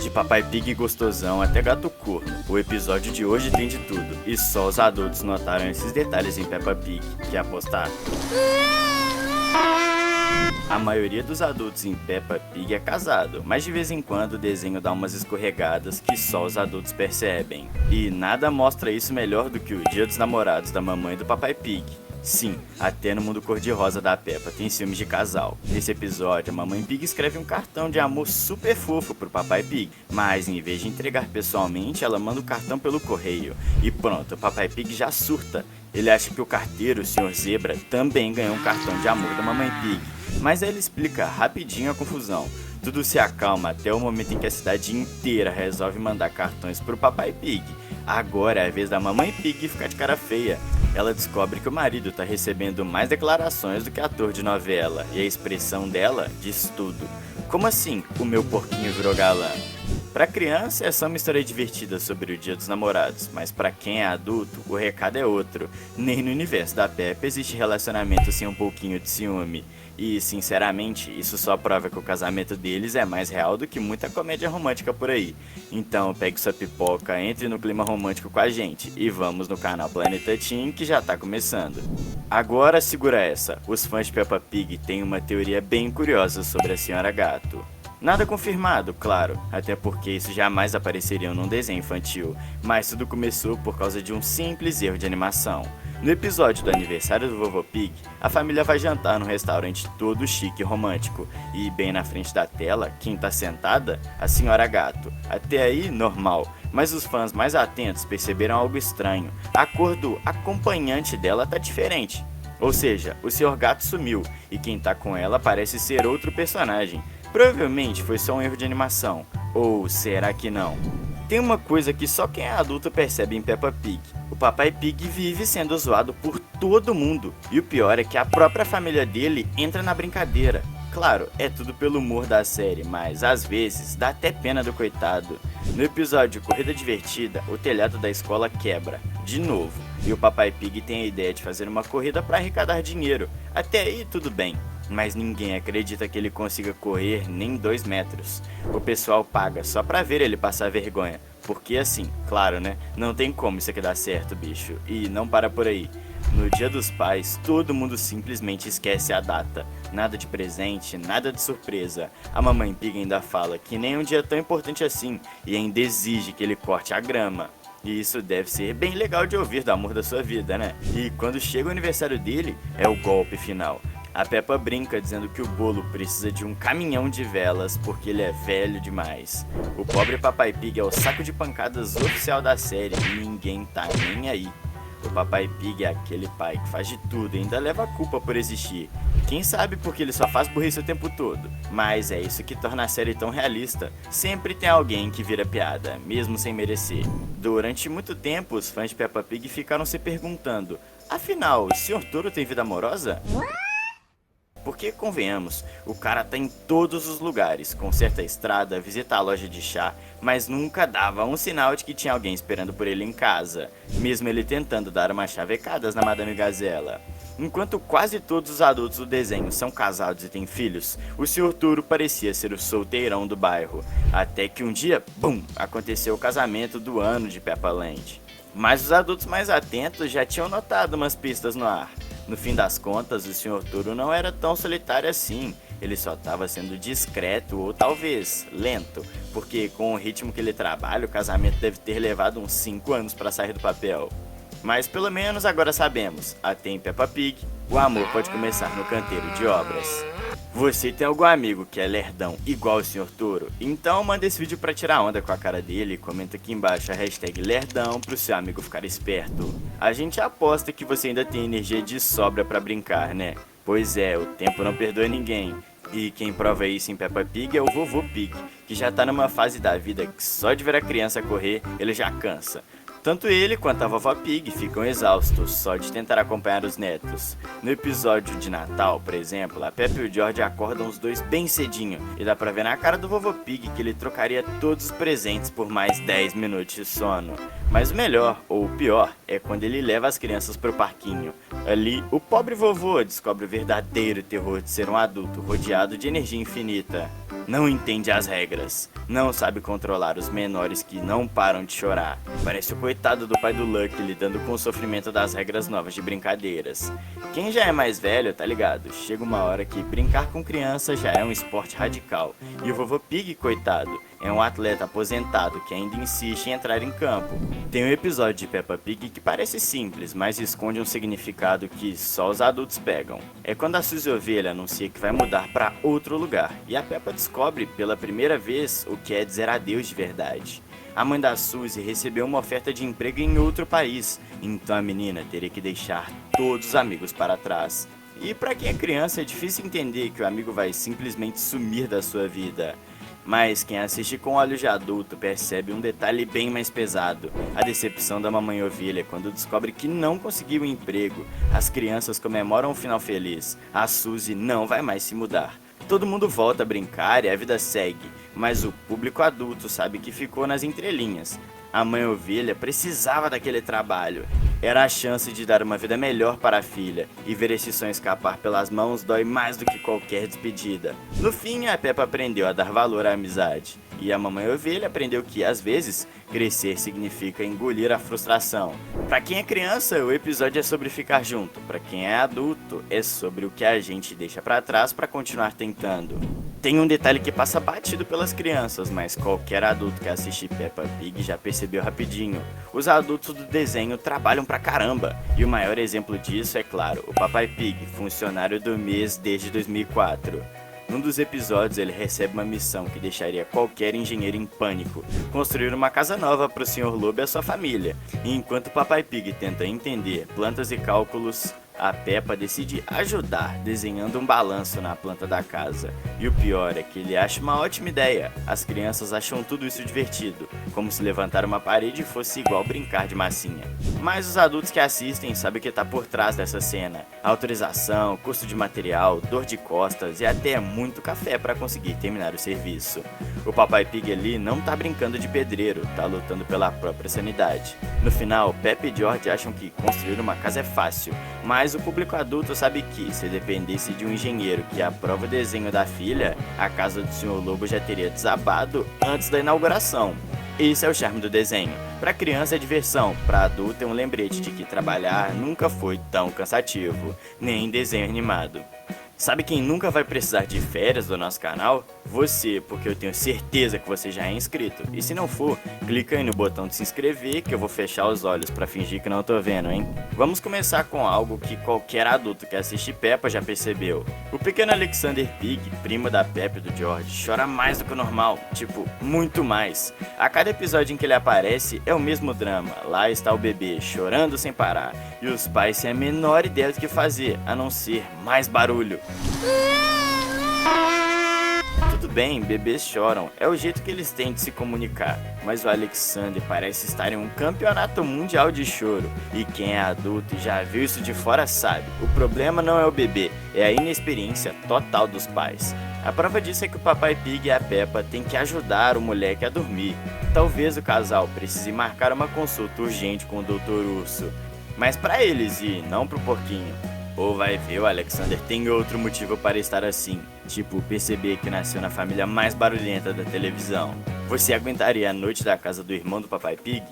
De Papai Pig gostosão até gato corno, o episódio de hoje tem de tudo, e só os adultos notaram esses detalhes em Peppa Pig. Quer apostar? A maioria dos adultos em Peppa Pig é casado, mas de vez em quando o desenho dá umas escorregadas que só os adultos percebem. E nada mostra isso melhor do que o Dia dos Namorados da mamãe do Papai Pig. Sim, até no mundo cor-de-rosa da Peppa tem ciúmes de casal. Nesse episódio, a mamãe Pig escreve um cartão de amor super fofo pro Papai Pig, mas em vez de entregar pessoalmente, ela manda o cartão pelo correio. E pronto, o Papai Pig já surta. Ele acha que o carteiro, o Sr. Zebra, também ganhou um cartão de amor da mamãe Pig. Mas aí ele explica rapidinho a confusão. Tudo se acalma até o momento em que a cidade inteira resolve mandar cartões pro Papai Pig. Agora é a vez da mamãe Pig ficar de cara feia. Ela descobre que o marido tá recebendo mais declarações do que ator de novela, e a expressão dela diz tudo. Como assim, o meu porquinho virou galã? Pra criança é só uma história divertida sobre o Dia dos Namorados, mas pra quem é adulto, o recado é outro. Nem no universo da Peppa existe relacionamento sem um pouquinho de ciúme. E, sinceramente, isso só prova que o casamento deles é mais real do que muita comédia romântica por aí. Então, pegue sua pipoca, entre no clima romântico com a gente e vamos no canal Planeta Teen que já tá começando. Agora segura essa, os fãs de Peppa Pig têm uma teoria bem curiosa sobre a Senhora Gato. Nada confirmado, claro, até porque isso jamais apareceria num desenho infantil, mas tudo começou por causa de um simples erro de animação. No episódio do aniversário do Vovô Pig, a família vai jantar num restaurante todo chique e romântico, e bem na frente da tela, quem tá sentada? A Senhora Gato. Até aí, normal, mas os fãs mais atentos perceberam algo estranho. A cor do acompanhante dela tá diferente. Ou seja, o Sr. Gato sumiu, e quem tá com ela parece ser outro personagem. Provavelmente foi só um erro de animação, ou será que não? Tem uma coisa que só quem é adulto percebe em Peppa Pig. O Papai Pig vive sendo zoado por todo mundo, e o pior é que a própria família dele entra na brincadeira. Claro, é tudo pelo humor da série, mas às vezes dá até pena do coitado. No episódio Corrida Divertida, o telhado da escola quebra, de novo, e o Papai Pig tem a ideia de fazer uma corrida para arrecadar dinheiro. Até aí tudo bem. Mas ninguém acredita que ele consiga correr nem 2 metros. O pessoal paga só pra ver ele passar vergonha. Porque assim, claro né, não tem como isso aqui dar certo, bicho. E não para por aí. No Dia dos Pais, todo mundo simplesmente esquece a data. Nada de presente, nada de surpresa. A mamãe Pig ainda fala que nem é um dia tão importante assim e ainda exige que ele corte a grama. E isso deve ser bem legal de ouvir do amor da sua vida, né? E quando chega o aniversário dele, é o golpe final. A Peppa brinca dizendo que o bolo precisa de um caminhão de velas porque ele é velho demais. O pobre Papai Pig é o saco de pancadas oficial da série e ninguém tá nem aí. O Papai Pig é aquele pai que faz de tudo e ainda leva a culpa por existir. Quem sabe porque ele só faz burrice o tempo todo. Mas é isso que torna a série tão realista. Sempre tem alguém que vira piada, mesmo sem merecer. Durante muito tempo, os fãs de Peppa Pig ficaram se perguntando: afinal, o Sr. Touro tem vida amorosa? Porque, convenhamos, o cara tá em todos os lugares, conserta a estrada, visita a loja de chá, mas nunca dava um sinal de que tinha alguém esperando por ele em casa, mesmo ele tentando dar umas chavecadas na Madame Gazela. Enquanto quase todos os adultos do desenho são casados e têm filhos, o Sr. Touro parecia ser o solteirão do bairro, até que um dia, bum, aconteceu o casamento do ano de Peppa Land. Mas os adultos mais atentos já tinham notado umas pistas no ar. No fim das contas, o Sr. Touro não era tão solitário assim, ele só estava sendo discreto ou talvez lento, porque com o ritmo que ele trabalha, o casamento deve ter levado uns 5 anos para sair do papel. Mas pelo menos agora sabemos, até em Peppa Pig, o amor pode começar no canteiro de obras. Você tem algum amigo que é lerdão igual o Sr. Touro? Então manda esse vídeo pra tirar onda com a cara dele e comenta aqui embaixo a hashtag lerdão pro seu amigo ficar esperto. A gente aposta que você ainda tem energia de sobra pra brincar, né? Pois é, o tempo não perdoa ninguém. E quem prova isso em Peppa Pig é o Vovô Pig, que já tá numa fase da vida que só de ver a criança correr, ele já cansa. Tanto ele quanto a Vovó Pig ficam exaustos só de tentar acompanhar os netos. No episódio de Natal, por exemplo, a Peppa e o George acordam os dois bem cedinho e dá pra ver na cara do Vovô Pig que ele trocaria todos os presentes por mais 10 minutos de sono. Mas o melhor, ou o pior, é quando ele leva as crianças pro parquinho. Ali, o pobre vovô descobre o verdadeiro terror de ser um adulto rodeado de energia infinita. Não entende as regras. não sabe controlar os menores que não param de chorar. Parece o coitado do pai do Lucky lidando com o sofrimento das regras novas de brincadeiras. Quem já é mais velho, tá ligado? Chega uma hora que brincar com criança já é um esporte radical. E o vovô Pig, coitado, é um atleta aposentado que ainda insiste em entrar em campo. Tem um episódio de Peppa Pig que parece simples, mas esconde um significado que só os adultos pegam. É quando a Suzy Ovelha anuncia que vai mudar para outro lugar, e a Peppa descobre pela primeira vez o que é dizer adeus de verdade. A mãe da Suzy recebeu uma oferta de emprego em outro país, então a menina teria que deixar todos os amigos para trás. E para quem é criança é difícil entender que o amigo vai simplesmente sumir da sua vida. Mas quem assiste com olhos de adulto percebe um detalhe bem mais pesado: a decepção da mamãe ovelha quando descobre que não conseguiu um emprego. As crianças comemoram um final feliz, a Suzy não vai mais se mudar. Todo mundo volta a brincar e a vida segue, mas o público adulto sabe que ficou nas entrelinhas. A mãe ovelha precisava daquele trabalho. Era a chance de dar uma vida melhor para a filha, e ver esse sonho escapar pelas mãos dói mais do que qualquer despedida. No fim, a Peppa aprendeu a dar valor à amizade, e a mamãe ovelha aprendeu que, às vezes, crescer significa engolir a frustração. Para quem é criança, o episódio é sobre ficar junto. Para quem é adulto, é sobre o que a gente deixa para trás para continuar tentando. Tem um detalhe que passa batido pelas crianças, mas qualquer adulto que assiste Peppa Pig já percebeu rapidinho. Os adultos do desenho trabalham pra caramba, e o maior exemplo disso é, claro, o Papai Pig, funcionário do mês desde 2004. Num dos episódios, ele recebe uma missão que deixaria qualquer engenheiro em pânico: construir uma casa nova para o Sr. Lobo e a sua família. E enquanto o Papai Pig tenta entender plantas e cálculos, a Peppa decide ajudar, desenhando um balanço na planta da casa. E o pior é que ele acha uma ótima ideia. As crianças acham tudo isso divertido, como se levantar uma parede fosse igual brincar de massinha. Mas os adultos que assistem sabem o que está por trás dessa cena: autorização, custo de material, dor de costas e até muito café para conseguir terminar o serviço. O Papai Pig ali não tá brincando de pedreiro, tá lutando pela própria sanidade. No final, Peppa e George acham que construir uma casa é fácil, mas o público adulto sabe que, se dependesse de um engenheiro que aprova o desenho da filha, a casa do Sr. Lobo já teria desabado antes da inauguração. Esse é o charme do desenho. Para criança é diversão, para adulto é um lembrete de que trabalhar nunca foi tão cansativo, nem em desenho animado. Sabe quem nunca vai precisar de férias do nosso canal? Você, porque eu tenho certeza que você já é inscrito. E se não for, clica aí no botão de se inscrever que eu vou fechar os olhos pra fingir que não tô vendo, hein? Vamos começar com algo que qualquer adulto que assiste Peppa já percebeu. O pequeno Alexander Pig, primo da Peppa e do George, chora mais do que o normal, tipo, muito mais. A cada episódio em que ele aparece é o mesmo drama. Lá está o bebê chorando sem parar, e os pais sem a menor ideia do que fazer, a não ser mais barulho. Tudo bem, bebês choram, é o jeito que eles têm de se comunicar, mas o Alexander parece estar em um campeonato mundial de choro, e quem é adulto e já viu isso de fora sabe: o problema não é o bebê, é a inexperiência total dos pais. A prova disso é que o Papai Pig e a Peppa têm que ajudar o moleque a dormir. Talvez o casal precise marcar uma consulta urgente com o Dr. Urso, mas pra eles e não pro porquinho. Ou vai ver, o Alexander tem outro motivo para estar assim, tipo perceber que nasceu na família mais barulhenta da televisão. Você aguentaria a noite da casa do irmão do Papai Pig?